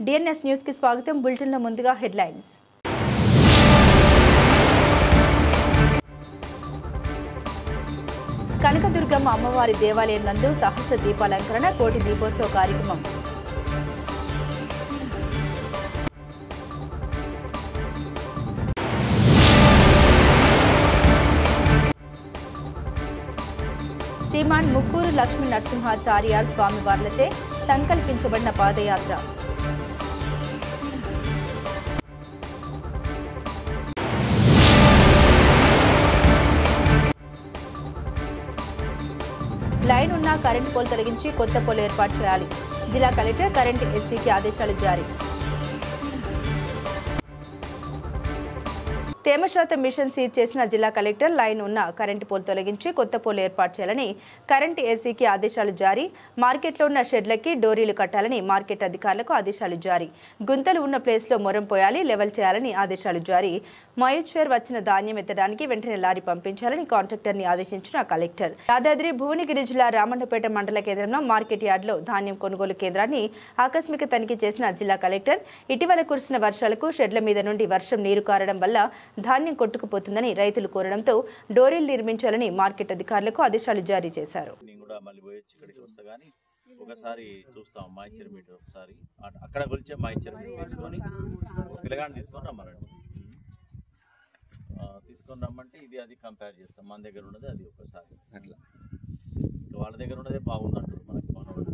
DNS news కి స్వాగతం. Bulletin లో ముందుగా హెడ్లైన్స్. కనకదుర్గమ్మ అమ్మవారి దేవాలయం నందు సహస్ర దీపాలంకరణ, కోటి దీపోత్సవ కార్యక్రమం. శ్రీమాన్ ముక్కూరు లక్ష్మీ నరసింహాచార్యార్ స్వామివార్లచే సంకల్పించబడిన పాదయాత్ర. లైన్ ఉన్న కరెంటు పోల్ తొలగించి కొత్త పోల్ ఏర్పాటు చేయాలి. జిల్లా కలెక్టర్ కరెంటు ఎస్సీకి ఆదేశాలు జారీ. తేమ శాతం మిషన్ సీజ్ చేసిన జిల్లా కలెక్టర్ లైన్ ఉన్న కరెంటు పోల్ తొలగించి కొత్త పోల్ ఏర్పాటు చేయాలని కరెంటు ఏసీకి ఆదేశాలు జారీ. మార్కెట్లో ఉన్న షెడ్లకి డోరీలు కట్టాలని మార్కెట్ అధికారులకు ఆదేశాలు జారీ. గుంతలు ఉన్న ప్లేస్లో మొరం పోయాలి, లెవెల్ చేయాలని ఆదేశాలు జారీ. మయూర్ వచ్చిన ధాన్యం ఎత్తడానికి వెంటనే లారీ పంపించాలని కాంట్రాక్టర్ని ఆదేశించిన కలెక్టర్. యాదాద్రి భువనగిరి జిల్లా రామన్నపేట మండల కేంద్రంలో మార్కెట్ యార్డ్లో ధాన్యం కొనుగోలు కేంద్రాన్ని ఆకస్మిక తనిఖీ చేసిన జిల్లా కలెక్టర్ ఇటీవల కురిసిన వర్షాలకు షెడ్ల మీద నుండి వర్షం నీరు కారడం వల్ల ధాన్యం కొట్టుకుపోతుందని రైతులు కోరడంతో డోరీలు నిర్మించాలని మార్కెట్ అధికారులకు ఆదేశాలు జారీ చేశారు. ఒకసారి చూస్తాం మాయిచర్ మీటర్, ఒకసారి అక్కడ గురించే మాయిచర్ మీటర్ తీసుకొని పిల్లగాని తీసుకొని రమ్మనండి. తీసుకొని రమ్మంటే ఇది అది కంపేర్ చేస్తాం. మన దగ్గర ఉన్నది అది ఒకసారి అట్లా, వాళ్ళ దగ్గర ఉన్నదే బాగుందంటారు మనకి మనవాడు.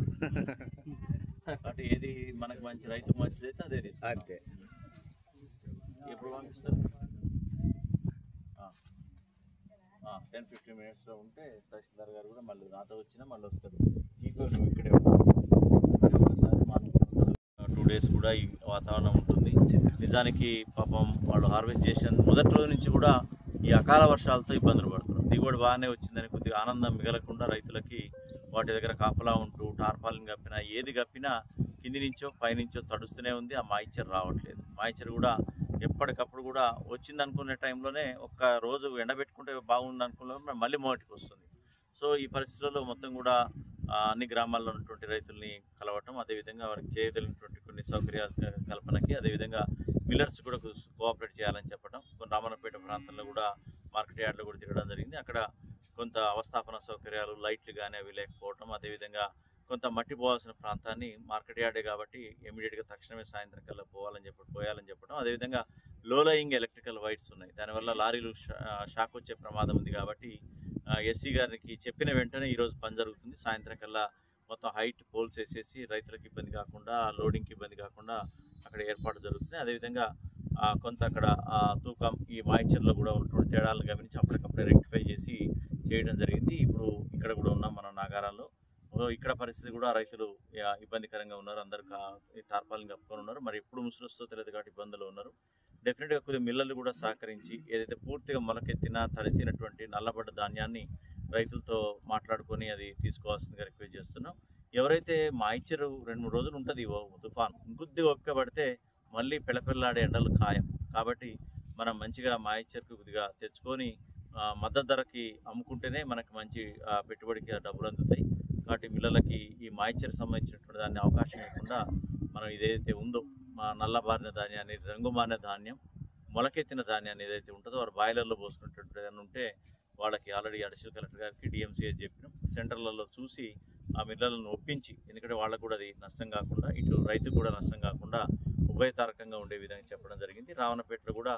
అంటే ఏది మనకి మంచి రైతు మంచిది అయితే అదే తీసుకుంటాం. అంతే. ఎప్పుడు పంపిస్తారు? 10-15 minutesలో ఉంటే తహసీల్దార్ గారు కూడా మళ్ళీ నాతో వచ్చినా మళ్ళీ వస్తారు. నువ్వు ఇక్కడే ఒకసారి 2 days కూడా ఈ వాతావరణం ఉంటుంది. నిజానికి పాపం వాళ్ళు హార్వెస్ట్ చేసిన మొదటి రోజు నుంచి కూడా ఈ అకాల వర్షాలతో ఇబ్బందులు పడుతున్నారు. దిగుబడి బాగానే వచ్చిందని కొద్దిగా ఆనందం మిగలకుండా రైతులకి వాటి దగ్గర కాపలా ఉంటూ టార్పాలిన్ కప్పినా ఏది కప్పినా కింది నుంచో పైనుంచో తడుస్తూనే ఉంది. ఆ మాయిచర్ రావట్లేదు. మాయిచర్ కూడా ఎప్పటికప్పుడు కూడా వచ్చింది అనుకునే టైంలోనే ఒక్క రోజు ఎండబెట్టుకుంటే బాగుంది అనుకున్న మళ్ళీ మొదటికి వస్తుంది. సో ఈ పరిస్థితుల్లో మొత్తం కూడా అన్ని గ్రామాల్లో ఉన్నటువంటి రైతుల్ని కలవటం, అదేవిధంగా వారికి చేయగలిగినటువంటి కొన్ని సౌకర్యాల కల్పనకి, అదేవిధంగా మిల్లర్స్ కూడా కోఆపరేట్ చేయాలని చెప్పడం. కొన్ని రామన్నపేట ప్రాంతంలో కూడా మార్కెట్ యార్డ్లో కూడా తిరగడం జరిగింది. అక్కడ కొంత అవస్థాపన సౌకర్యాలు, లైట్లు కానీ అవి లేకపోవటం, అదేవిధంగా కొంత మట్టి పోవాల్సిన ప్రాంతాన్ని మార్కెట్ యార్డే కాబట్టి ఇమీడియట్గా తక్షణమే సాయంత్రం కల్లా పోయాలని చెప్పడం. అదేవిధంగా లో లయింగ్ ఎలక్ట్రికల్ వైర్స్ ఉన్నాయి, దానివల్ల లారీలు షాక్ వచ్చే ప్రమాదం ఉంది కాబట్టి ఎస్సీ గారికి చెప్పిన వెంటనే ఈరోజు పని జరుగుతుంది. సాయంత్రం కల్లా మొత్తం హైట్ పోల్స్ వేసేసి రైతులకు ఇబ్బంది కాకుండా, లోడింగ్కి ఇబ్బంది కాకుండా అక్కడ ఏర్పాటు జరుగుతుంది. అదేవిధంగా కొంత అక్కడ తూకం ఈ మాయిచర్లో కూడా ఉన్నటువంటి తేడాలను గమనించి అప్పటికప్పుడే రెక్టిఫై చేసి చేయడం జరిగింది. ఇప్పుడు ఇక్కడ కూడా ఉన్నాం మనం నాగారాల్లో. ఇక్కడ పరిస్థితి కూడా రైతులు ఇబ్బందికరంగా ఉన్నారు. అందరు టార్పాలిన్ కప్పుకొని ఉన్నారు. మరి ఎప్పుడు ముసురొస్తో తెలియదు కాబట్టి ఇబ్బందులు ఉన్నారు. డెఫినెట్గా కొద్దిగా మిల్లర్లు కూడా సహకరించి ఏదైతే పూర్తిగా మొలకెత్తినా తడిసినటువంటి నల్లబడ్డ ధాన్యాన్ని రైతులతో మాట్లాడుకొని అది తీసుకోవాల్సిందిగా రిక్వెస్ట్ చేస్తున్నాం. ఎవరైతే మాయిచర్ 2-3 రోజులు ఉంటుంది తుఫాన్, ఇంకొద్దిగా ఓపిక పడితే మళ్ళీ పిల్లపిల్లాడే ఎండలు ఖాయం కాబట్టి మనం మంచిగా మాయిచర్కి కొద్దిగా తెచ్చుకొని మద్దతు ధరకి అమ్ముకుంటేనే మనకు మంచి పెట్టుబడికి డబ్బులు అందుతాయి. కాబట్టి మిల్లర్లకి ఈ మాయిచర్ సంబంధించినటువంటి దాన్ని అవకాశం ఇవ్వకుండా మనం ఇదైతే ఉందో మా నల్లబారిన ధాన్యాన్ని, రంగుమారిన ధాన్యం, మొలకెత్తిన ధాన్యాన్ని ఏదైతే ఉంటుందో వారు బాయిలర్లో పోసుకునేటట్టు ఏదైనా ఉంటే వాళ్ళకి ఆల్రెడీ అడిషనల్ కలెక్టర్ గారికి డిఎంసీఎస్ చెప్పినాం. సెంటర్లలో చూసి ఆ మిల్లర్లను ఒప్పించి, ఎందుకంటే వాళ్ళకు కూడా అది నష్టం కాకుండా ఇటు రైతుకు కూడా నష్టం కాకుండా ఉభయతారకంగా ఉండే విధంగా చెప్పడం జరిగింది. రావణపేటలో కూడా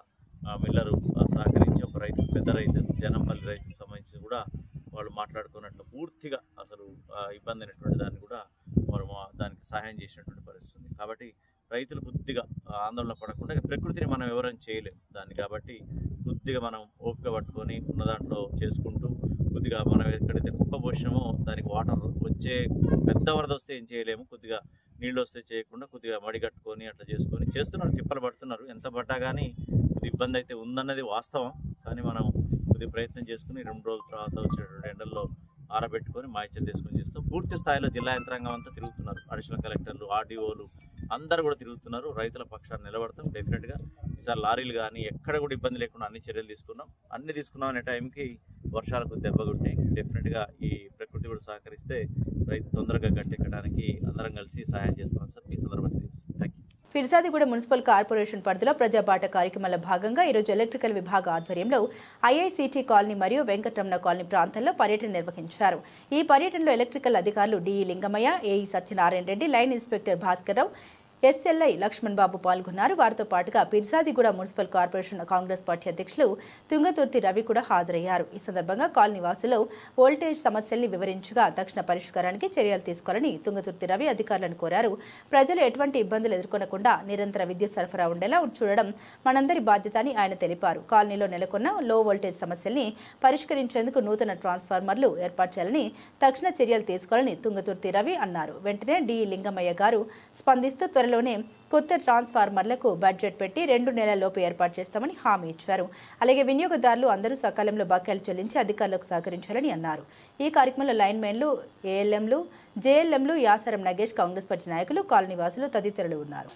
మిల్లరు సహకరించి ఒక రైతు, పెద్ద రైతు, జనంపల్లి రైతుకు సంబంధించి కూడా వాళ్ళు మాట్లాడుకున్నట్లు పూర్తిగా అసలు ఇబ్బంది అయినటువంటి దాన్ని కూడా వారు దానికి సహాయం చేసినటువంటి పరిస్థితి ఉంది. కాబట్టి రైతులు కొద్దిగా ఆందోళన పడకుండా, ప్రకృతిని మనం ఎవరైనా చేయలేము దాన్ని, కాబట్టి కొద్దిగా మనం ఓపిక పట్టుకొని ఉన్న దాంట్లో చేసుకుంటూ కొద్దిగా మనం ఎక్కడైతే కుప్ప పోసినామో దానికి వాటర్ వచ్చే పెద్ద వరద వస్తే ఏం చేయలేము, కొద్దిగా నీళ్ళు వస్తే చేయకుండా కొద్దిగా మడి కట్టుకొని అట్లా చేసుకొని చేస్తున్నారు. తిప్పలు పడుతున్నారు. ఎంత పడ్డా కానీ కొద్ది ఇబ్బంది అయితే ఉందన్నది వాస్తవం. కానీ మనం కొద్దిగా ప్రయత్నం చేసుకుని 2 రోజుల తర్వాత వచ్చేటువంటి ఎండల్లో ఆరబెట్టుకొని మాయిచర్ తీసుకొని చేస్తాం. పూర్తి స్థాయిలో జిల్లా యంత్రాంగం అంతా తిరుగుతున్నారు. అడిషనల్ కలెక్టర్లు, ఆర్డీఓలు అందరూ కూడా తిరుగుతున్నారు. రైతుల పక్షాన్ని నిలబడతాం. డెఫినెట్గా ఈసారి లారీలు కానీ ఎక్కడ కూడా ఇబ్బంది లేకుండా అన్ని చర్యలు తీసుకున్నాం. అనే టైంకి వర్షాలకు దెబ్బ కొట్టాయి. డెఫినెట్గా ఈ ప్రకృతి కూడా సహకరిస్తే రైతు తొందరగా గట్టెక్కడానికి అందరం కలిసి సహాయం చేస్తాం సార్. ఈ సందర్భంగా thank you. Peerzadiguda municipal corporation పరిధిలో ప్రజాబాట కార్యక్రమంలో భాగంగా ఈరోజు ఎలక్ట్రికల్ విభాగ ఆధ్వర్యంలో ఐఐసిటీ కాలనీ మరియు వెంకటరమణ కాలనీ ప్రాంతాల్లో పర్యటన నిర్వహించారు. ఈ పర్యటనలో ఎలక్ట్రికల్ అధికారులు DE Lingamayya, AE Satyanarayana Reddy, line inspector Bhaskar Rao, SLI Lakshman Babu పాల్గొన్నారు. వారితో పాటుగా Firzadiguda municipal corporation Congress party అధ్యక్షులు తుంగతుర్తి రవి కూడా హాజరయ్యారు. ఈ సందర్భంగా కాలనీ వాసులు వోల్టేజ్ సమస్యల్ని వివరించగా తక్షణ పరిష్కారానికి చర్యలు తీసుకోవాలని తుంగతుర్తి రవి అధికారులను కోరారు. ప్రజలు ఎటువంటి ఇబ్బందులు ఎదుర్కొనకుండా నిరంతర విద్యుత్ సరఫరా ఉండేలా చూడడం మనందరి బాధ్యత అని ఆయన తెలిపారు. కాలనీలో నెలకొన్న లో వోల్టేజ్ సమస్యల్ని పరిష్కరించేందుకు నూతన ట్రాన్స్ఫార్మర్లు ఏర్పాటు చేయాలని తక్షణ చర్యలు తీసుకోవాలని తుంగతుర్తి రవి అన్నారు. వెంటనే డిఈ లింగమయ్య గారు స్పందిస్తూ త్వరలోనే కొత్త ట్రాన్స్ఫార్మర్లకు బడ్జెట్ పెట్టి 2 నెలల్లోపు ఏర్పాటు చేస్తామని హామీ ఇచ్చారు. అలాగే వినియోగదారులు అందరూ సకాలంలో బకాయిలు చెల్లించి అధికారులకు సహకరించాలని అన్నారు. ఈ కార్యక్రమంలో లైన్మెన్లు, ఏఎల్ఎంలు, జేఎల్ఎంలు, యాసరం నగేష్, కాంగ్రెస్ పార్టీ నాయకులు, కాలనీవాసులు తదితరులు ఉన్నారు.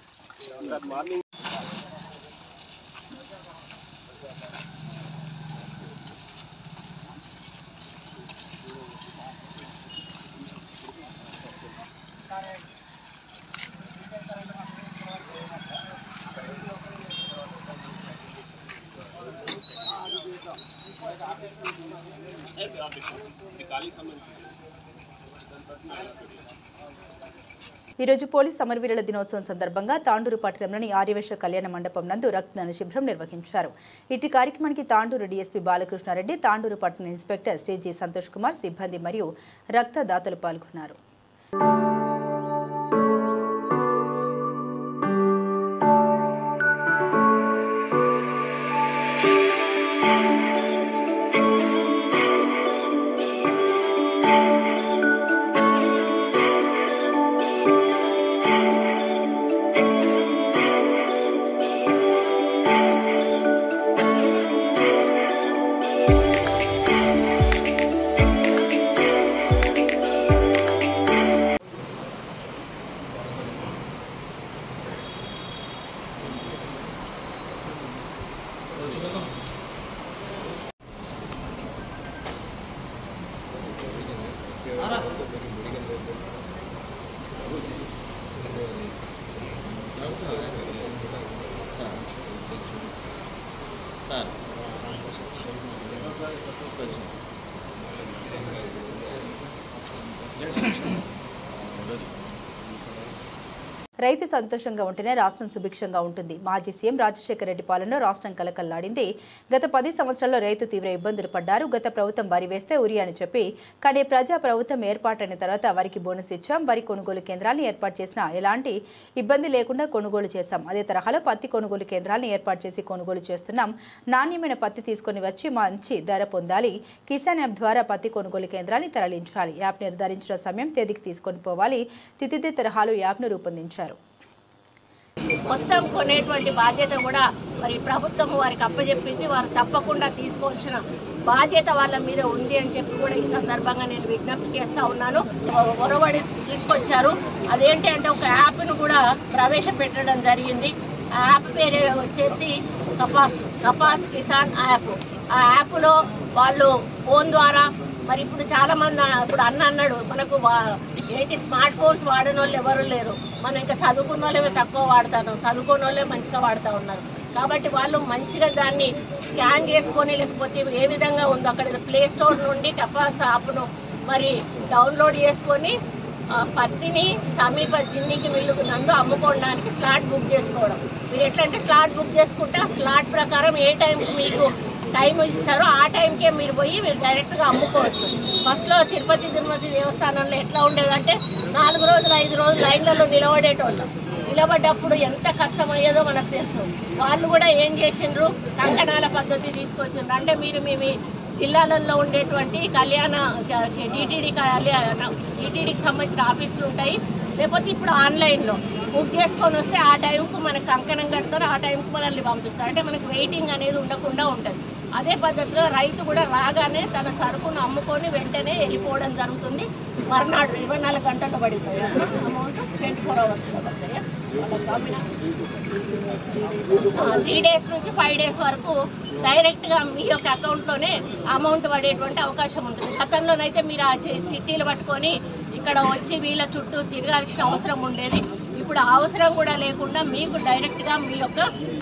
ఈరోజు పోలీస్ సమరవీరుల దినోత్సవం సందర్భంగా తాండూరు పట్టణంలోని ఆర్యవేశ కళ్యాణ మండపం నందు రక్తదాన శిబిరం నిర్వహించారు. ఇటు కార్యక్రమానికి తాండూరు డీఎస్పీ బాలకృష్ణారెడ్డి, తాండూరు పట్టణ ఇన్స్పెక్టర్ శ్రీ జి సంతోష్ కుమార్, సిబ్బంది మరియు రక్తదాతలు పాల్గొన్నారు. రైతు సంతోషంగా ఉంటేనే రాష్ట్రం సుభిక్షంగా ఉంటుంది. మాజీ సీఎం రాజశేఖర రెడ్డి పాలనలో రాష్ట్రం కలకల్లాడింది. గత 10 సంవత్సరాల్లో రైతు తీవ్ర ఇబ్బందులు పడ్డారు. గత ప్రభుత్వం వరి వేస్తే ఉరి అని చెప్పి, కానీ ప్రజా ప్రభుత్వం ఏర్పాటైన తర్వాత వరికి బోనస్ ఇచ్చాం. వరి కొనుగోలు కేంద్రాలను ఏర్పాటు చేసినా ఎలాంటి ఇబ్బంది లేకుండా కొనుగోలు చేశాం. అదే తరహాలో పత్తి కొనుగోలు కేంద్రాలను ఏర్పాటు చేసి కొనుగోలు చేస్తున్నాం. నాణ్యమైన పత్తి తీసుకొని వచ్చి మంచి ధర పొందాలి. కిసాన్ యాప్ ద్వారా పత్తి కొనుగోలు కేంద్రాన్ని తరలించాలి. యాప్ నిర్ధారించిన సమయం తేదీకి తీసుకొని పోవాలి. తితిదే తరహాలో యాప్ను రూపొందించారు. మొత్తం కొనేటువంటి బాధ్యత కూడా మరి ప్రభుత్వం వారికి అప్పచెప్పింది. వారు తప్పకుండా తీసుకోవాల్సిన బాధ్యత వాళ్ళ మీద ఉంది అని చెప్పి కూడా ఈ సందర్భంగా నేను విజ్ఞప్తి చేస్తూ ఉన్నాను. ఒరవడి తీసుకొచ్చారు. అదేంటి అంటే ఒక యాప్ను కూడా ప్రవేశపెట్టడం జరిగింది. ఆ యాప్ పేరు వచ్చేసి కపాస్ కిసాన్ యాప్. ఆ యాప్లో వాళ్ళు ఫోన్ ద్వారా మరి ఇప్పుడు చాలా మంది ఇప్పుడు అన్నాడు మనకు ఏంటి స్మార్ట్ ఫోన్స్ వాడిన వాళ్ళు ఎవరు లేరు. మనం ఇంకా చదువుకున్న వాళ్ళే తక్కువ వాడుతున్నాం, చదువుకున్న వాళ్ళే మంచిగా వాడుతూ ఉన్నారు. కాబట్టి వాళ్ళు మంచిగా దాన్ని స్కాన్ చేసుకొని లేకపోతే ఏ విధంగా ఉందో అక్కడ ప్లే స్టోర్ నుండి కపాస్ యాప్ను మరి డౌన్లోడ్ చేసుకొని పత్తిని సమీప జిన్నికి మిల్లుకు అమ్ముకోవడానికి స్లాట్ బుక్ చేసుకోవడం. మీరు ఎట్లంటే స్లాట్ బుక్ చేసుకుంటే ఆ స్లాట్ ప్రకారం ఏ టైంకి మీకు టైం ఇస్తారో ఆ టైంకే మీరు పోయి మీరు డైరెక్ట్గా అమ్ముకోవచ్చు. ఫస్ట్లో తిరుపతి దేవస్థానంలో ఎట్లా ఉండేదంటే 4 రోజులు 5 రోజులు లైన్లలో నిలబడేటోళ్ళం. నిలబడ్డప్పుడు ఎంత కష్టమయ్యేదో మనకు తెలుసు. వాళ్ళు కూడా ఏం చేసిండ్రు, కంకణాల పద్ధతి తీసుకొచ్చిండ్రు. అంటే మీరు మీ జిల్లాలలో ఉండేటువంటి టీటీడీకి సంబంధించిన ఆఫీసులు ఉంటాయి, లేకపోతే ఇప్పుడు ఆన్లైన్లో బుక్ చేసుకొని వస్తే ఆ టైంకు మనకు కంకణం కడతారు, ఆ టైంకు మనల్ని పంపిస్తారు. అంటే మనకు వెయిటింగ్ అనేది ఉండకుండా ఉంటుంది. అదే పద్ధతిలో రైతు కూడా రాగానే తన సరుకును అమ్ముకొని వెంటనే వెళ్ళిపోవడం జరుగుతుంది. మర్నాడు 24 గంటల్లో పడుతుంది అమౌంట్, 24 అవర్స్లో పడుతుంది. 3 days నుంచి 5 days వరకు డైరెక్ట్గా మీ యొక్క అకౌంట్లోనే అమౌంట్ పడేటువంటి అవకాశం ఉంటుంది. గతంలోనైతే మీరు ఆ చిట్టీలు పట్టుకొని ఇక్కడ వచ్చి వీళ్ళ చుట్టూ తిరగాల్సిన అవసరం ఉండేది. ఇప్పుడు అవసరం కూడా లేకుండా మీకు డైరెక్ట్గా మీ యొక్క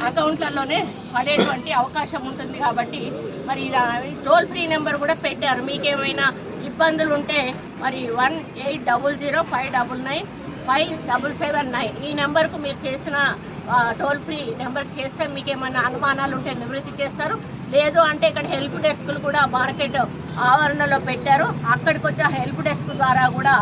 అకౌంట్లలోనే పడేటువంటి అవకాశం ఉంటుంది. కాబట్టి మరి టోల్ ఫ్రీ నెంబర్ కూడా పెట్టారు. మీకేమైనా ఇబ్బందులు ఉంటే మరి 1800-599-5779 ఈ నెంబర్కు మీరు చేసిన టోల్ ఫ్రీ నెంబర్కి చేస్తే మీకు ఏమైనా అనుమానాలు ఉంటే నివృత్తి చేస్తారు. లేదు అంటే ఇక్కడ హెల్ప్ డెస్క్లు కూడా మార్కెట్ ఆవరణలో పెట్టారు. అక్కడికి వచ్చే హెల్ప్ డెస్క్ ద్వారా కూడా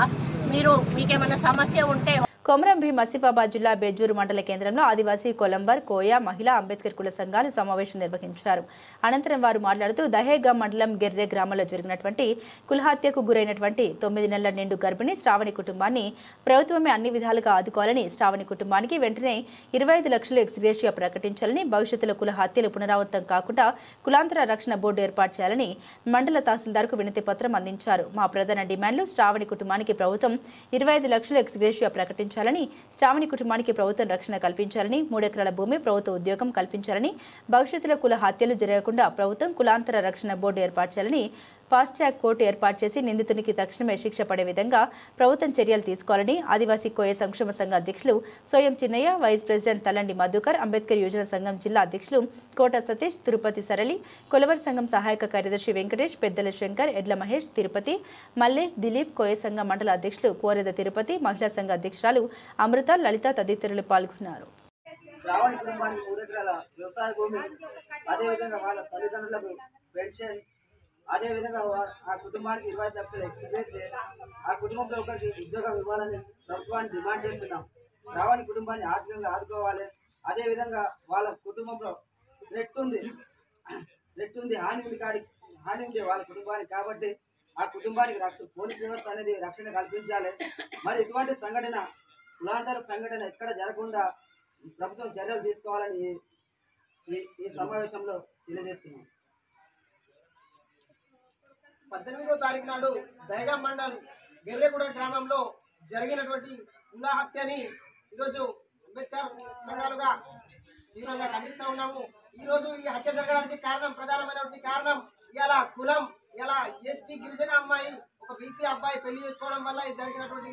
మీకేమైనా సమస్య ఉంటే కొమరం భీం ఆసిఫాబాద్ జిల్లా బెజ్జూరు మండల కేంద్రంలో ఆదివాసీ కొలంబర్ కోయ మహిళా అంబేద్కర్ కుల సంఘాలు సమావేశం నిర్వహించారు. అనంతరం వారు మాట్లాడుతూ దహేగా మండలం గెర్రె గ్రామంలో జరిగినటువంటి కులహత్యకు గురైనటువంటి 9 నెలల నిండు గర్భిణి శ్రావణి కుటుంబాన్ని ప్రభుత్వమే అన్ని విధాలుగా ఆదుకోవాలని, శ్రావణి కుటుంబానికి వెంటనే 25 లక్షలు ఎక్స్గ్రేషియా ప్రకటించాలని, భవిష్యత్తులో కుల హత్యలు పునరావృతం కాకుండా కులాంతర రక్షణ బోర్డు ఏర్పాటు చేయాలని మండల తహసీల్దార్కు వినతి పత్రం అందించారు. మా ప్రధాన డిమాండ్లు శ్రావణి కుటుంబానికి ప్రభుత్వం 25 లక్షలు ఎక్స్గ్రేషియా ప్రకటించాలని, శ్రావణి కుటుంబానికి ప్రభుత్వం రక్షణ కల్పించాలని, 3 ఎకరాల భూమి ప్రభుత్వ ఉద్యోగం కల్పించాలని, భవిష్యత్తులో కుల హత్యలు జరగకుండా ప్రభుత్వం కులాంతర రక్షణ బోర్డు ఏర్పాటు చేయాలని, ఫాస్ట్ ట్రాక్ కోర్టు ఏర్పాటు చేసి నిందితునికి తక్షణమే శిక్ష పడే విధంగా ప్రభుత్వం చర్యలు తీసుకోవాలని ఆదివాసీ కోయ సంక్షేమ సంఘ అధ్యక్షులు సోయం చిన్నయ్య, వైస్ ప్రెసిడెంట్ తలండి మధుకర్, అంబేద్కర్ యువజన సంఘం జిల్లా అధ్యక్షులు కోట సతీష్, తిరుపతి సరళి, కొలవర్ సంఘం సహాయక కార్యదర్శి వెంకటేష్, పెద్దల శంకర్, ఎడ్ల మహేష్, తిరుపతి మల్లేష్, దిలీప్, కోయ సంఘ మండల అధ్యక్షులు కోరెద తిరుపతి, మహిళా సంఘ అధ్యక్షురాలు అమృత, లలిత తదితరులు పాల్గొన్నారు. శ్రావణి కుటుంబానికి 3 ఎకరాల వ్యవసాయ భూమి, అదేవిధంగా వాళ్ళ తల్లిదండ్రులకు పెన్షన్, అదేవిధంగా ఆ కుటుంబానికి 25 లక్షల ఎక్స్గ్రేస్, ఆ కుటుంబంలో ఒకరికి ఉద్యోగం ఇవ్వాలని ప్రభుత్వాన్ని డిమాండ్ చేస్తున్నాం. శ్రావణి కుటుంబాన్ని ఆర్థికంగా ఆదుకోవాలి. అదేవిధంగా వాళ్ళ కుటుంబంలో థ్రెట్ ఉంది, హాని ఉంది వాళ్ళ కుటుంబానికి. కాబట్టి ఆ కుటుంబానికి పోలీస్ వ్యవస్థ అనేది రక్షణ కల్పించాలి. మరి ఇటువంటి సంఘటన, కులాంతర సంఘటన ఎక్కడ జరగకుండా ప్రభుత్వం చర్యలు తీసుకోవాలని ఈ సమావేశంలో తెలియజేస్తున్నాం. 18వ తారీఖు నాడు దహేగా మండల్ గెర్రెగూడ గ్రామంలో జరిగినటువంటి కుల హత్యని ఈరోజు అంబేద్కర్ సంఘాలుగా తీవ్రంగా ఖండిస్తూ ఉన్నాము. ఈరోజు ఈ హత్య జరగడానికి ప్రధానమైనటువంటి కారణం ఇలా కులం, ఇలా ఎస్టీ గిరిజన అమ్మాయి ఒక బీసీ అబ్బాయి పెళ్లి చేసుకోవడం వల్ల జరిగినటువంటి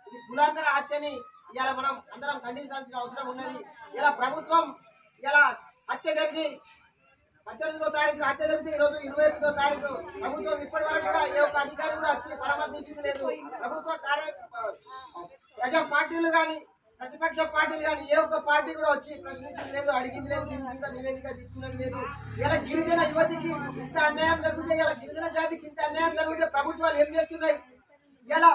ఇది కులాంతర హత్యని ఇలా మనం అందరం ఖండించాల్సిన అవసరం ఉన్నది. ఇలా ప్రభుత్వం ఇలా హత్య జరిగి 18వ తారీఖు హత్య జరిగితే ఈరోజు 28వ తారీఖు ప్రభుత్వం ఇప్పటి వరకు కూడా ఏ ఒక్క అధికారి కూడా వచ్చి పరామర్శించింది లేదు. ప్రభుత్వ ప్రజా పార్టీలు కానీ ప్రతిపక్ష పార్టీలు కానీ ఏ ఒక్క పార్టీ కూడా వచ్చి ప్రశ్నించింది లేదు, అడిగింది లేదు, దీని మీద నివేదిక తీసుకున్నది లేదు. ఇలా గిరిజన యువతికి ఇంత అన్యాయం జరిగితే, ఇలా గిరిజన జాతికి ఇంత అన్యాయం జరిగితే ప్రభుత్వాలు ఏం చేస్తున్నాయి? ఇలా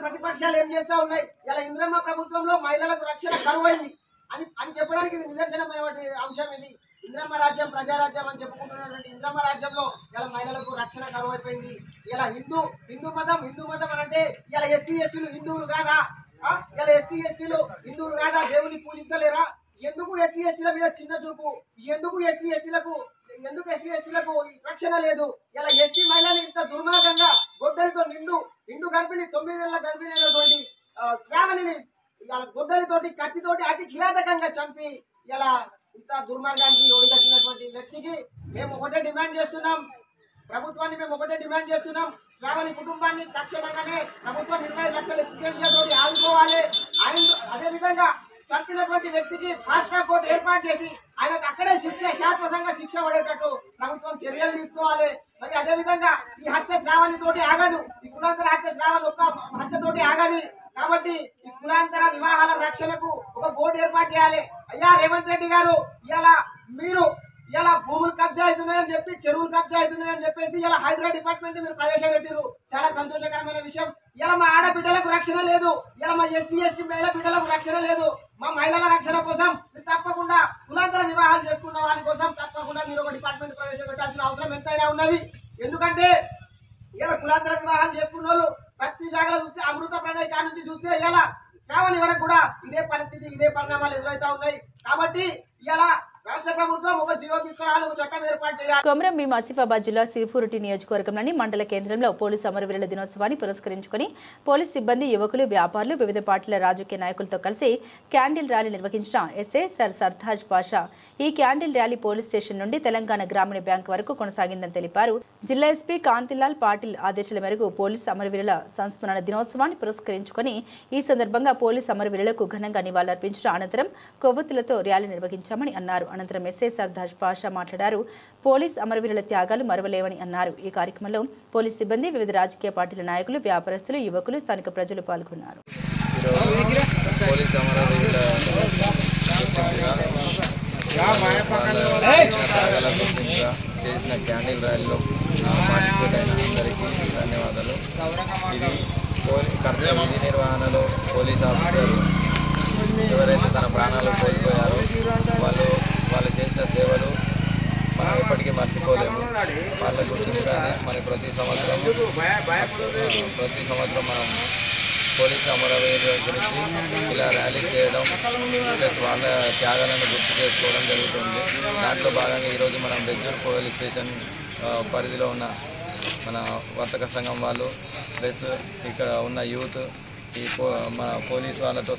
ప్రతిపక్షాలు ఏం చేస్తా ఉన్నాయి? ఇలా ఇంద్రమ్మ ప్రభుత్వంలో మహిళలకు రక్షణ కరువైంది అని చెప్పడానికి నిదర్శనమైనటువంటి అంశం ఇది. ఇంద్రమ్మ రాజ్యం, ప్రజారాజ్యం అని చెప్పుకుంటున్నటువంటి ఇంద్రమ్మ రాజ్యంలో ఇలా మహిళలకు రక్షణ కరువైపోయింది. ఇలా హిందూ మతం అని అంటే ఇలా ఎస్సీ ఎస్టీలు హిందువులు కాదా? ఇలా ఎస్టీ ఎస్టీలు హిందువులు కాదా? దేవుని పూజిస్తలేరా? ఎందుకు ఎస్సీ ఎస్టీల మీద చిన్న చూపు? ఎందుకు ఎస్సీ ఎస్టీలకు రక్షణ లేదు? ఇలా ఎస్టీ మహిళలు ఇంత దుర్మార్గంగా గొడ్డలితో నిండు గర్భిణి 9 నెలల గర్భిణి అయినటువంటి శ్రావణిని ఇలా గొడ్డలితోటి కత్తితోటి అతి కిరాతకంగా చంపి ఇలా ఇంత దుర్మార్గానికి ఒడిగట్టినటువంటి వ్యక్తికి మేము ఒకటే డిమాండ్ చేస్తున్నాం. ప్రభుత్వాన్ని మేము ఒకటే డిమాండ్ చేస్తున్నాం. శ్రావణి కుటుంబాన్ని తక్షణంగానే ప్రభుత్వం 25 లక్షల ఎక్స్గ్రేషియా తోటి ఆదుకోవాలి. అదేవిధంగా చంపినటువంటి వ్యక్తికి ఫాస్ట్ ట్రాక్ కోర్టు ఏర్పాటు చేసి ఆయనకు అక్కడే శాశ్వతంగా శిక్ష పడేటట్టు ప్రభుత్వం చర్యలు తీసుకోవాలి. మరి అదేవిధంగా ఈ హత్య శ్రావణి తోటి ఆగదు, ఈ కులాంతర హత్య శ్రావణి ఒక్క హత్యతోటి ఆగది. కాబట్టి ఈ కులాంతర వివాహాల రక్షణకు ఒక బోర్డు ఏర్పాటు చేయాలి. అయ్యా రేవంత్ రెడ్డి గారు, మీరు భూములు కబ్జా అవుతున్నాయని చెప్పి, చెరువులు కబ్జా అవుతున్నాయని చెప్పేసి ఇలా హైడ్రా డిపార్ట్మెంట్ మీరు ప్రవేశపెట్టారు. చాలా సంతోషకరమైన విషయం. ఇలా మా ఆడబిడ్డలకు రక్షణ లేదు, ఇలా మా ఎస్సీ ఎస్టీ మహిళ బిడ్డలకు రక్షణ లేదు. మా మహిళల రక్షణ కోసం మీరు తప్పకుండా కులాంతర వివాహాలు చేసుకున్న వారి కోసం తప్పకుండా మీరు ఒక డిపార్ట్మెంట్ ప్రవేశపెట్టాల్సిన అవసరం ఎంతైనా ఉన్నది. ఎందుకంటే ఇలా కులాంతర వివాహాలు చేసుకున్న వాళ్ళు ప్రతి జాగాలో చూస్తే, అమృత ప్రణయ్ కా నుంచి చూస్తే ఇలా శ్రావణి వరకు కూడా ఇదే పరిస్థితి, ఇదే పరిణామాలు ఎదురవుతా ఉన్నాయి. కాబట్టి ఇలా రాష్ట్ర ప్రభుత్వం ఒక జీవో తీసుకురావాలి, ఒక చట్టం ఏర్పాటు చేయాలి. కొమరం భీం ఆసిఫాబాద్ జిల్లా సిరిపురుటి నియోజకవర్గంలోని మండల కేంద్రంలో పోలీసు అమరవీరుల దినోత్సవాన్ని పురస్కరించుకుని పోలీస్ సిబ్బంది, యువకులు, వ్యాపారులు, వివిధ పార్టీల రాజకీయ నాయకులతో కలిసి క్యాండిల్ ర్యాలీ నిర్వహించిన ఎస్ఐ సర్తాజ్ పాషా. ఈ క్యాండిల్ ర్యాలీ పోలీస్ స్టేషన్ నుండి తెలంగాణ గ్రామీణ బ్యాంక్ వరకు కొనసాగిందని తెలిపారు. జిల్లా ఎస్పీ కాంతిలాల్ పాటిల్ ఆదేశాల మేరకు పోలీసు అమరవీరుల సంస్మరణ దినోత్సవాన్ని పురస్కరించుకుని ఈ సందర్భంగా పోలీసు అమరవీరులకు ఘనంగా నివాళులర్పించిన అనంతరం కొవ్వొత్తులతో ర్యాలీ నిర్వహించామని అన్నారు. అనంతరం ఎస్ఐ సర్తాజ్ పాషా మాట్లాడారు. పోలీస్ అమరవీరుల త్యాగాలు మరవలేవని అన్నారు. ఈ కార్యక్రమంలో పోలీస్ సిబ్బంది, వివిధ రాజకీయ పార్టీల నాయకులు, వ్యాపారస్తులు, యువకులు, స్థానిక ప్రజలు పాల్గొన్నారు. చేసిన క్యాండిల్ ర్యాలీలో పార్టిసిపేట్ అయిన అందరికీ ధన్యవాదాలు. ఇది విధి నిర్వహణలో పోలీస్ ఆఫీసర్లు ఎవరైతే తన ప్రాణాలు కోల్పోయారో వాళ్ళు చేసిన సేవలు మనం ఎప్పటికీ మర్చిపోలేము. వాళ్ళ గుర్తింపుగానే మన ప్రతి సంవత్సరం మనం పోలీసు అమరవీరుల గురించి ఇలా ర్యాలీ చేయడం, ప్లస్ వాళ్ళ త్యాగాలను గుర్తు చేసుకోవడం జరుగుతుంది. దాంట్లో భాగంగా ఈరోజు మనం బెజ్జూర్ పోలీస్ స్టేషన్ పరిధిలో ఉన్న మన వర్తక సంఘం వాళ్ళు, ప్లస్ ఇక్కడ ఉన్న యూత్, ఈ మన పోలీసు వాళ్ళతో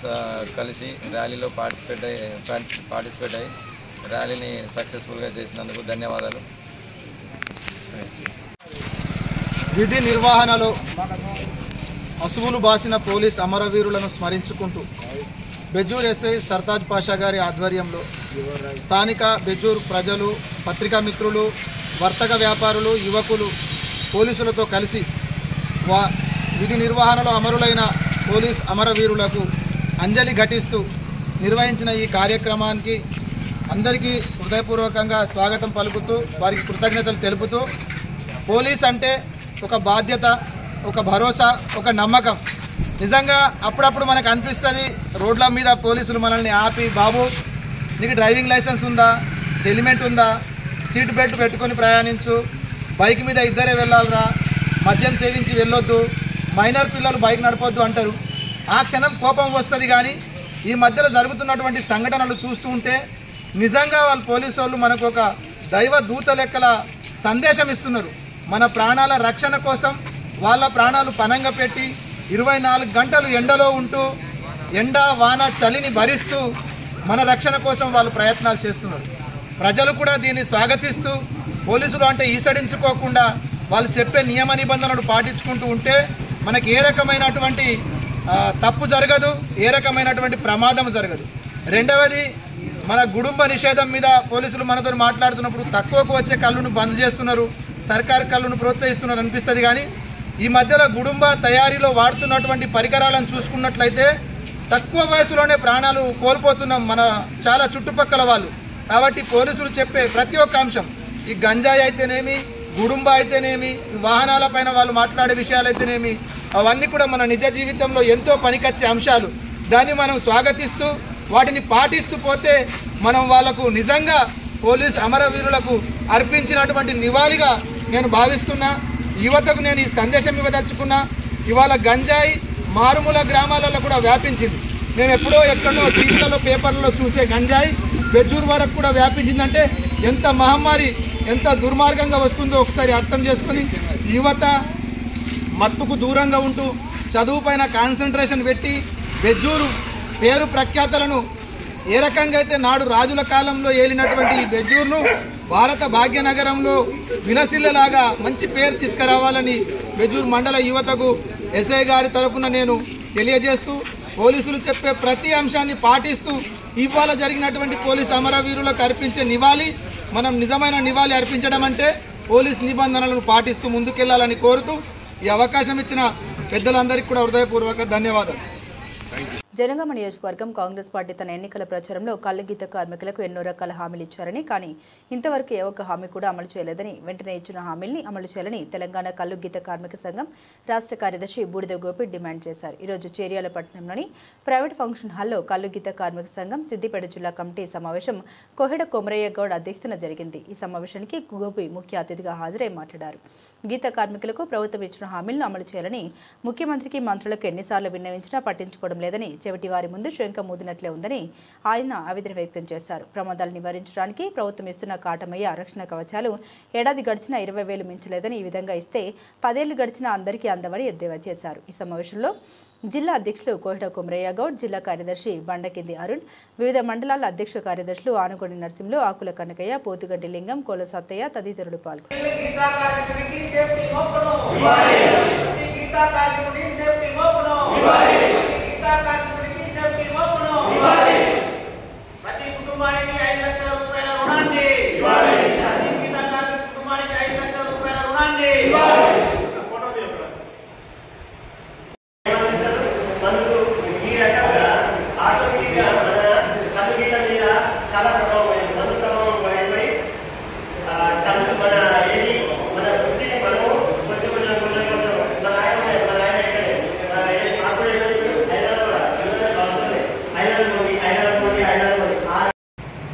కలిసి ర్యాలీలో పార్టిసిపేట్ అయ్యి ర్యాలీని సక్సెస్ఫుల్గా చేసినందుకు ధన్యవాదాలు. విధి నిర్వహణలో అసువులు బాసిన పోలీస్ అమరవీరులను స్మరించుకుంటూ బెజ్జూర్ ఎస్ఐ సర్తాజ్ పాషా గారి ఆధ్వర్యంలో స్థానిక బెజ్జూర్ ప్రజలు, పత్రికా మిత్రులు, వర్తక వ్యాపారులు, యువకులు పోలీసులతో కలిసి విధి నిర్వహణలో అమరులైన పోలీస్ అమరవీరులకు అంజలి ఘటిస్తూ నిర్వహించిన ఈ కార్యక్రమానికి అందరికీ హృదయపూర్వకంగా స్వాగతం పలుకుతూ వారికి కృతజ్ఞతలు తెలుపుతూ, పోలీస్ అంటే ఒక బాధ్యత, ఒక భరోసా, ఒక నమ్మకం. నిజంగా అప్పుడప్పుడు మనకు అనిపిస్తుంది, రోడ్ల మీద పోలీసులు మనల్ని ఆపి, బాబు నీకు డ్రైవింగ్ లైసెన్స్ ఉందా, హెల్మెట్ ఉందా, సీట్ బెల్ట్ పెట్టుకొని ప్రయాణించు, బైక్ మీద ఇద్దరే వెళ్ళాలరా, మద్యం సేవించి వెళ్ళొద్దు, మైనర్ పిల్లలు బైక్ నడపొద్దు అంటారు. ఆ క్షణం కోపం వస్తుంది. కానీ ఈ మధ్యలో జరుగుతున్నటువంటి సంఘటనలు చూస్తూ ఉంటే నిజంగా వాళ్ళు పోలీసు వాళ్ళు మనకు ఒక దైవ దూత లెక్కల సందేశం ఇస్తున్నారు. మన ప్రాణాల రక్షణ కోసం వాళ్ళ ప్రాణాలు పణంగా పెట్టి 24 గంటలు ఎండలో ఉంటూ ఎండ వాన చలిని భరిస్తూ మన రక్షణ కోసం వాళ్ళు ప్రయత్నాలు చేస్తున్నారు. ప్రజలు కూడా దీన్ని స్వాగతిస్తూ పోలీసులు అంటే ఈసడించుకోకుండా వాళ్ళు చెప్పే నియమ నిబంధనలు పాటించుకుంటూ ఉంటే మనకి ఏ రకమైనటువంటి తప్పు జరగదు, ఏ రకమైనటువంటి ప్రమాదం జరగదు. రెండవది, మన గుడుంబ నిషేధం మీద పోలీసులు మనతో మాట్లాడుతున్నప్పుడు తక్కువకు వచ్చే కళ్ళును బంద్ చేస్తున్నారు, సర్కారు కళ్ళును ప్రోత్సహిస్తున్నారు అనిపిస్తుంది. కానీ ఈ మధ్యలో గుడుంబ తయారీలో వాడుతున్నటువంటి పరికరాలను చూసుకున్నట్లయితే తక్కువ వయసులోనే ప్రాణాలు కోల్పోతున్నాం మన చాలా చుట్టుపక్కల వాళ్ళు. కాబట్టి పోలీసులు చెప్పే ప్రతి ఒక్క అంశం, ఈ గంజాయి అయితేనేమి, గుడుంబ అయితేనేమి, వాహనాల పైన వాళ్ళు మాట్లాడే విషయాలు అయితేనేమి, అవన్నీ కూడా మన నిజ జీవితంలో ఎంతో పనికొచ్చే అంశాలు. దాన్ని మనం స్వాగతిస్తూ వాటిని పాటిస్తూ పోతే మనం వాళ్లకు నిజంగా పోలీసు అమరవీరులకు అర్పించినటువంటి నివాళిగా నేను భావిస్తున్నా. యువతకు నేను ఈ సందేశం ఇవ్వదలుచుకున్నా. ఇవాళ గంజాయి మారుమూల గ్రామాలలో కూడా వ్యాపించింది. మేము ఎప్పుడో ఎక్కడో టీవీలలో, పేపర్లలో చూసే గంజాయి బెజ్జూర్ వరకు కూడా వ్యాపించిందంటే ఎంత మహమ్మారి, ఎంత దుర్మార్గంగా వస్తుందో ఒకసారి అర్థం చేసుకుని యువత మత్తుకు దూరంగా ఉంటూ చదువు పైన కాన్సన్ట్రేషన్ పెట్టి బెజ్జూరు పేరు ప్రఖ్యాతలను ఏ రకంగా అయితే నాడు రాజుల కాలంలో ఏలినటువంటి ఈ బెజ్జూరును భారత భాగ్యనగరంలో విలసిల్లలాగా మంచి పేరు తీసుకురావాలని బెజ్జూరు మండల యువతకు ఎస్ఐ గారి తరఫున నేను తెలియజేస్తూ, పోలీసులు చెప్పే ప్రతి అంశాన్ని పాటిస్తూ ఇవాళ జరిగినటువంటి పోలీసు అమరవీరులకు అర్పించే నివాళి, మనం నిజమైన నివాళి అర్పించడం అంటే పోలీస్ నిబంధనలను పాటిస్తూ ముందుకెళ్లాలని కోరుతూ ఈ అవకాశం ఇచ్చిన పెద్దలందరికీ కూడా హృదయపూర్వక ధన్యవాదాలు. జనగామ నియోజకవర్గం కాంగ్రెస్ పార్టీ తన ఎన్నికల ప్రచారంలో కళ్ళగీత కార్మికులకు ఎన్నో రకాల హామీలు ఇచ్చారని, కానీ ఇంతవరకు ఏ ఒక్క హామీ కూడా అమలు చేయలేదని, వెంటనే ఇచ్చిన హామీల్ని అమలు చేయాలని తెలంగాణ కళ్ళగీత కార్మిక సంఘం రాష్ట్ర కార్యదర్శి బూడిద గోపి డిమాండ్ చేశారు. ఈరోజు చేర్యాల పట్టణంలోని ప్రైవేట్ ఫంక్షన్ హాల్లో కళ్ళగీత కార్మిక సంఘం సిద్దిపేట జిల్లా కమిటీ సమావేశం కోహెడ కొమరయ్య గౌడ్ అధ్యక్షతన జరిగింది. ఈ సమావేశానికి గోపి ముఖ్య అతిథిగా హాజరై మాట్లాడారు. గీత కార్మికులకు ప్రభుత్వం ఇచ్చిన హామీలను అమలు చేయాలని ముఖ్యమంత్రికి, మంత్రులకు ఎన్నిసార్లు విన్నవించినా పట్టించుకోవడం లేదని, చెవిటి వారి ముందు శంఖం ఊదినట్లే ఉందని ఆయన ఆవేదన వ్యక్తం చేశారు. ప్రమాదాలు నివారించడానికి ప్రభుత్వం ఇస్తున్న కాటమయ్య రక్షణ కవచాలు ఏడాది గడిచినా 20,000 మించలేదని, ఈ విధంగా ఇస్తే 10 ఏళ్లు గడిచినా అందరికీ అందమని ఎద్దేవా చేశారు. ఈ సమావేశంలో జిల్లా అధ్యక్షులు కోహిడ కుమరయ్య గౌడ్, జిల్లా కార్యదర్శి బండకింది అరుణ్, వివిధ మండలాల అధ్యక్ష కార్యదర్శులు ఆనుగొండి నరసింహులు, ఆకుల కనకయ్య, పోతుగంటి లింగం, కోల సత్తయ్య తదితరులు పాల్గొన్నారు.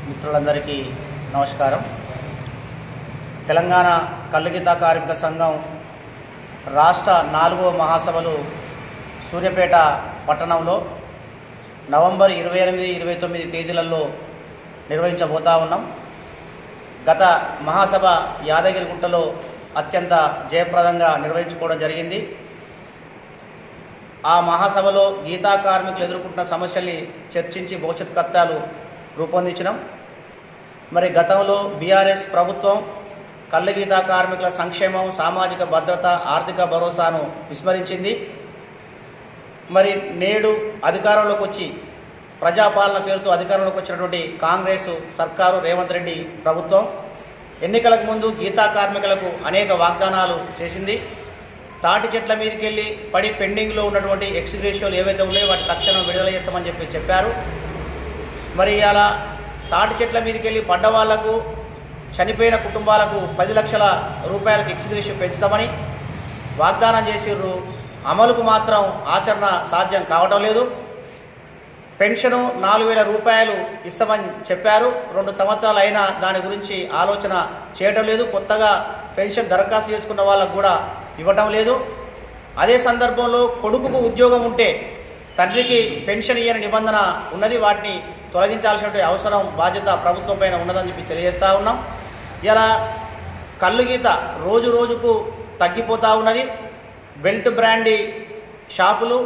మిత్రులందరికీ నమస్కారం. తెలంగాణ కల్లుగీత కార్మిక సంఘం రాష్ట్ర 4వ మహాసభలు సూర్యాపేట పట్టణంలో నవంబర్ 28, 29 తేదీలలో నిర్వహించబోతా ఉన్నాం. గత మహాసభ యాదగిరిగుట్టలో అత్యంత జయప్రదంగా నిర్వహించుకోవడం జరిగింది. ఆ మహాసభలో గీతా కార్మికులు ఎదుర్కొంటున్న సమస్యల్ని చర్చించి భవిష్యత్ కర్తలు రూపొందించడం. మరి గతంలో బీఆర్ఎస్ ప్రభుత్వం కళ్ళు గీతా కార్మికుల సంక్షేమం, సామాజిక భద్రత, ఆర్థిక భరోసాను విస్మరించింది. మరి నేడు అధికారంలోకి వచ్చి ప్రజాపాలన పేరుతో అధికారంలోకి వచ్చినటువంటి కాంగ్రెస్ సర్కారు, రేవంత్ రెడ్డి ప్రభుత్వం ఎన్నికలకు ముందు గీతా కార్మికులకు అనేక వాగ్దానాలు చేసింది. తాటి చెట్ల మీదకి వెళ్ళి పడి పెండింగ్లో ఉన్నటువంటి ఎక్స్గ్రేషియోలు ఏవైతే ఉన్నాయో వాటి తక్షణం విడుదల చేస్తామని చెప్పారు. మరి అలా తాటి చెట్ల మీదకి వెళ్ళి పడ్డ వాళ్లకు, చనిపోయిన కుటుంబాలకు 10 లక్షల రూపాయలకు ఎక్స్గ్రేషియో పెంచుతామని వాగ్దానం చేసిర్రు. అమలుకు మాత్రం ఆచరణ సాధ్యం కావటం లేదు. పెన్షను 4,000 రూపాయలు ఇస్తామని చెప్పారు. 2 సంవత్సరాలు అయినా దాని గురించి ఆలోచన చేయటం లేదు. కొత్తగా పెన్షన్ దరఖాస్తు చేసుకున్న వాళ్ళకు కూడా ఇవ్వటం లేదు. అదే సందర్భంలో కొడుకుకు ఉద్యోగం ఉంటే తండ్రికి పెన్షన్ ఇయ్యని నిబంధన ఉన్నది. వాటిని తొలగించాల్సిన అవసరం, బాధ్యత ప్రభుత్వం పైన ఉన్నదని చెప్పి తెలియజేస్తా ఉన్నాం. ఇలా కళ్ళు గీత రోజు రోజుకు తగ్గిపోతూ ఉన్నది. బెల్ట్ బ్రాండీ షాపులు,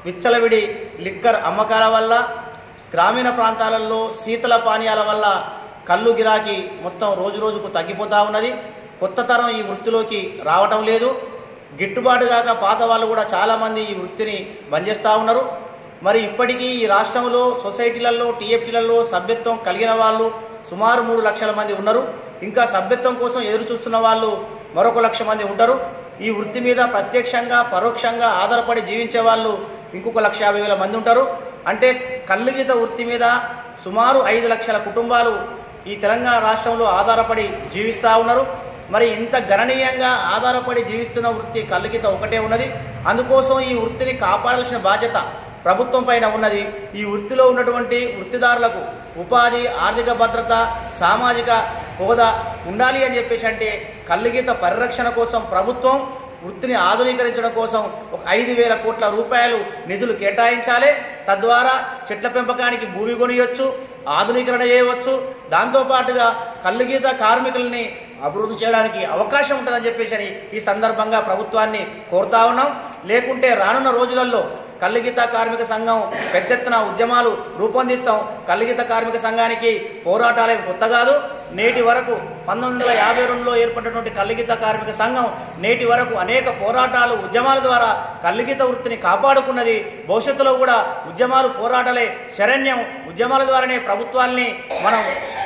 విచ్చలవిడి లిక్కర్ అమ్మకాల వల్ల, గ్రామీణ ప్రాంతాలలో శీతల పానీయాల వల్ల కళ్ళు గిరాకీ మొత్తం రోజు రోజుకు తగ్గిపోతూ ఉన్నది. కొత్త తరం ఈ వృత్తిలోకి రావటం లేదు. గిట్టుబాటు కాక పాత వాళ్ళు కూడా చాలామంది ఈ వృత్తిని బంద్ చేస్తూ ఉన్నారు. మరి ఇప్పటికీ ఈ రాష్ట్రంలో సొసైటీలలో, టీఎఫ్టీలలో సభ్యత్వం కలిగిన వాళ్ళు సుమారు 3 లక్షల మంది ఉన్నారు. ఇంకా సభ్యత్వం కోసం ఎదురు చూస్తున్న వాళ్ళు మరొక 1 లక్ష మంది ఉంటారు. ఈ వృత్తి మీద ప్రత్యక్షంగా, పరోక్షంగా ఆధారపడి జీవించే వాళ్ళు ఇంకొక 1,50,000 మంది ఉంటారు. అంటే కళ్ళు గీత వృత్తి మీద సుమారు 5 లక్షల కుటుంబాలు ఈ తెలంగాణ రాష్ట్రంలో ఆధారపడి జీవిస్తూ ఉన్నారు. మరి ఇంత గణనీయంగా ఆధారపడి జీవిస్తున్న వృత్తి కళ్ళు గీత ఒకటే ఉన్నది. అందుకోసం ఈ వృత్తిని కాపాడాల్సిన బాధ్యత ప్రభుత్వం పైన ఉన్నది. ఈ వృత్తిలో ఉన్నటువంటి వృత్తిదారులకు ఉపాధి, ఆర్థిక భద్రత, సామాజిక హోదా ఉండాలి అని చెప్పేసి అంటే కళ్ళు గీత పరిరక్షణ కోసం ప్రభుత్వం వృత్తిని ఆధునీకరించడం కోసం ఒక 5,000 కోట్ల రూపాయలు నిధులు కేటాయించాలి. తద్వారా చెట్ల పెంపకానికి భూమి కొనియొచ్చు, ఆధునీకరణ చేయవచ్చు. దాంతోపాటుగా కళ్ళు గీత కార్మికుల్ని అభివృద్ధి చేయడానికి అవకాశం ఉంటుందని చెప్పేసి ఈ సందర్భంగా ప్రభుత్వాన్ని కోరుతా ఉన్నాం. లేకుంటే రానున్న రోజులలో కళ్ళు గీత కార్మిక సంఘం పెద్ద ఎత్తున ఉద్యమాలు రూపొందిస్తాం. కళ్ళు గీత కార్మిక సంఘానికి పోరాటాలే కొత్త కాదు. నేటి వరకు 1952లో ఏర్పడినటువంటి కళ్ళు గీత కార్మిక సంఘం నేటి వరకు అనేక పోరాటాలు, ఉద్యమాల ద్వారా కళ్ళు గీత వృత్తిని కాపాడుకున్నది. భవిష్యత్తులో కూడా ఉద్యమాలు, పోరాటాలే శరణ్యం. ఉద్యమాల ద్వారానే ప్రభుత్వాల్ని మనం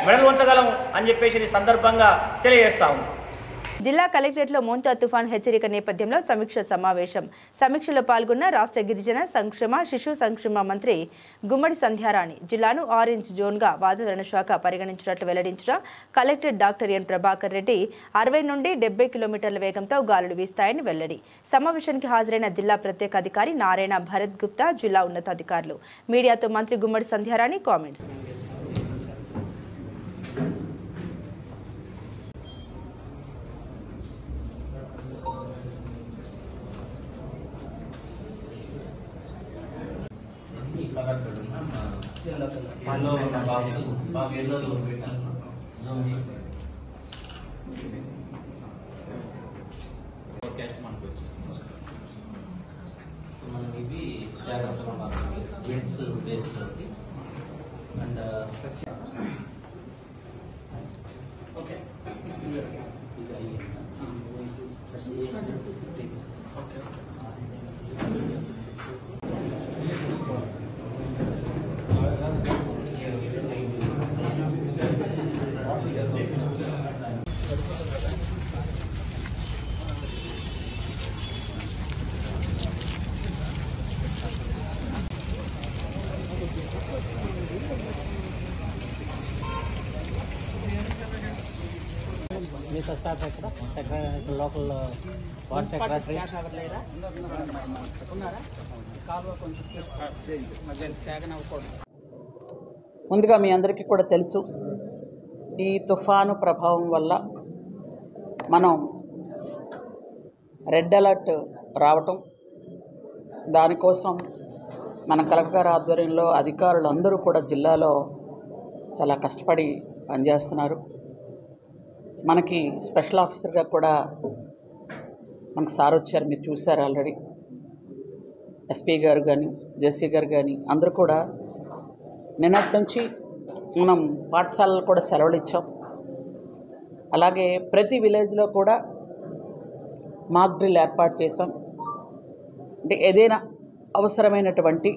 మెడలు ఉంచగలం అని చెప్పేసి ఈ సందర్భంగా తెలియజేస్తాము. జిల్లా కలెక్టరేట్లో మోంతా తుఫాన్ హెచ్చరిక నేపథ్యంలో సమీక్ష సమావేశం. సమీక్షలో పాల్గొన్న రాష్ట్ర గిరిజన సంక్షేమ, శిశు సంక్షేమ మంత్రి గుమ్మడి సంధ్యారాణి జిల్లాను ఆరెంజ్ జోన్గా వాతావరణ శాఖ పరిగణించినట్లు వెల్లడించిన collector doctor N Prabhakar Reddy 60 నుండి 70 కిలోమీటర్ల వేగంతో గాలులు వీస్తాయని వెల్లడి. సమావేశానికి హాజరైన జిల్లా ప్రత్యేక అధికారి నారాయణ భరత్ గుప్తా, జిల్లా ఉన్నతాధికారులు. మీడియాతో మంత్రి గుమ్మడి సంధ్యారాణి కామెంట్స్. మనకు వచ్చింది. సో మనం ఇవి జాగ్రత్తగా విడ్స్ బేస్డ్ అండ్ ఓకే స్టాఫ్ ఎక్కడ లోకల్ వార్డ్ సెక్రటరీ ముందుగా మీ అందరికీ కూడా తెలుసు, ఈ తుఫాను ప్రభావం వల్ల మనం రెడ్ అలర్ట్ రావటం, దానికోసం మన కలెక్టర్ గారి ఆధ్వర్యంలో అధికారులు అందరూ కూడా జిల్లాలో చాలా కష్టపడి పనిచేస్తున్నారు. మనకి స్పెషల్ ఆఫీసర్గా కూడా మనకు సార్ వచ్చారు, మీరు చూశారు ఆల్రెడీ. ఎస్పీ గారు కానీ జేసీ గారు కానీ అందరూ కూడా నిన్నటి నుంచి మనం పాఠశాలలు కూడా సెలవులు ఇచ్చాం. అలాగే ప్రతి విలేజ్లో కూడా మాక్ డ్రిల్ ఏర్పాటు చేసాం. అంటే ఏదైనా అవసరమైనటువంటి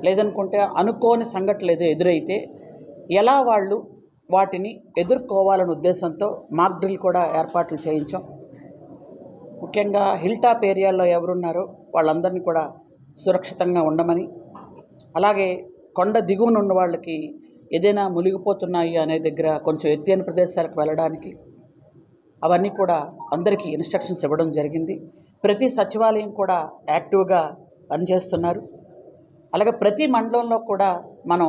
లేదనుకుంటే అనుకోని సంఘటనలు ఏదో ఎదురైతే ఎలా వాళ్ళు వాటిని ఎదుర్కోవాలనే ఉద్దేశంతో మాక్ డ్రిల్ కూడా ఏర్పాట్లు చేయించాం. ముఖ్యంగా హిల్ టాప్ ఏరియాల్లో ఎవరున్నారో వాళ్ళందరినీ కూడా సురక్షితంగా ఉండమని, అలాగే కొండ దిగువన ఉన్న వాళ్ళకి ఏదైనా మునిగిపోతున్నాయి అనే దగ్గర కొంచెం ఎత్తైన ప్రదేశాలకు వెళ్ళడానికి అవన్నీ కూడా అందరికీ ఇన్స్ట్రక్షన్స్ ఇవ్వడం జరిగింది. ప్రతి సచివాలయం కూడా యాక్టివ్గా పనిచేస్తున్నారు. అలాగే ప్రతి మండలంలో కూడా మనం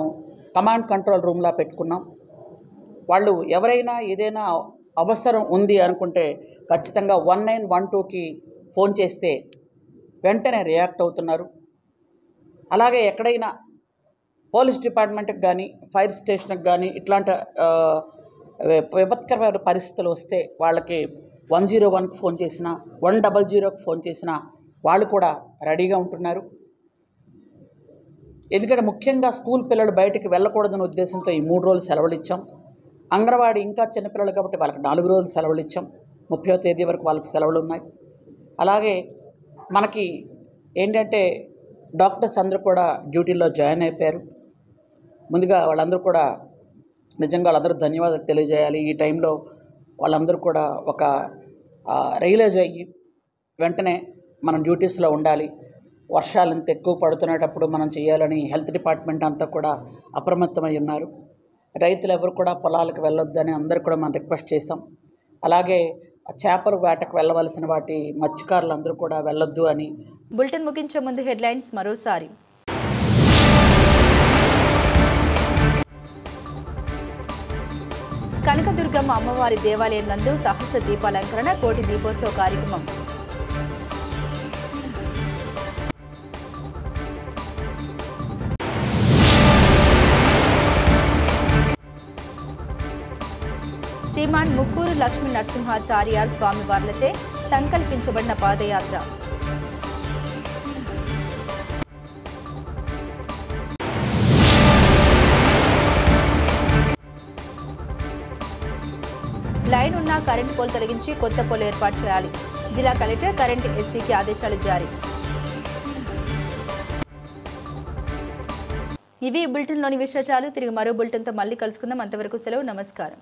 కమాండ్ కంట్రోల్ రూమ్లా పెట్టుకున్నాం. వాళ్ళు ఎవరైనా ఏదైనా అవసరం ఉంది అనుకుంటే ఖచ్చితంగా 1912కి ఫోన్ చేస్తే వెంటనే రియాక్ట్ అవుతున్నారు. అలాగే ఎక్కడైనా పోలీస్ డిపార్ట్మెంట్కి కానీ ఫైర్ స్టేషన్కి కానీ ఇట్లాంటి విపత్కరమైన పరిస్థితులు వస్తే వాళ్ళకి 101కి ఫోన్ చేసినా 100కి ఫోన్ చేసినా వాళ్ళు కూడా రెడీగా ఉంటున్నారు. ఎందుకంటే ముఖ్యంగా స్కూల్ పిల్లలు బయటికి వెళ్ళకూడదనే ఉద్దేశంతో ఈ 3 రోజులు సెలవులు ఇచ్చాం. అంగన్వాడీ ఇంకా చిన్నపిల్లలు కాబట్టి వాళ్ళకి 4 రోజులు సెలవులు ఇచ్చాం. 30వ తేదీ వరకు వాళ్ళకి సెలవులు ఉన్నాయి. అలాగే మనకి ఏంటంటే డాక్టర్స్ అందరూ కూడా డ్యూటీలో జాయిన్ అయిపోయారు. ముందుగా వాళ్ళందరూ కూడా నిజంగా వాళ్ళందరూ ధన్యవాదాలు తెలియజేయాలి. ఈ టైంలో వాళ్ళందరూ కూడా ఒక రియలైజ్ అయ్యి వెంటనే మనం డ్యూటీస్లో ఉండాలి. వర్షాలు ఇంత ఎక్కువ పడుతున్నప్పుడు మనం చేయాలని హెల్త్ డిపార్ట్మెంట్ అంతా కూడా అప్రమత్తమై ఉన్నారు. రైతులు ఎవరు కూడా పొలాలకు వెళ్ళొద్దని అందరూ కూడా మనం రిక్వెస్ట్ చేసాం. అలాగే చేపల వేటకు వెళ్ళవలసిన వాటి మత్స్యకారులు అందరూ కూడా వెళ్ళొద్దు అని. బులెటిన్ ముగించే ముందు హెడ్లైన్స్ మరోసారి. కనకదుర్గమ్మ అమ్మవారి దేవాలయం నందు సహస్ర దీపాలంకరణ, కోటి దీపోత్సవ కార్యక్రమం. శ్రీమాన్ ముక్కూరు లక్ష్మీ నరసింహాచార్యార్ స్వామివార్లచే సంకల్పించబడిన పాదయాత్ర. లైన్ ఉన్న కరెంటు పోల్ తొలగించి కొత్త పోల్ ఏర్పాటు చేయాలి. జిల్లా కలెక్టర్ కరెంటు ఎస్సీకి ఆదేశాలు జారీ. ఇవి బులెటిన్లోని విశేషాలు. తిరిగి మరో బులెటిన్తో మళ్ళీ కలుసుకుందాం. అంతవరకు సెలవు. నమస్కారం.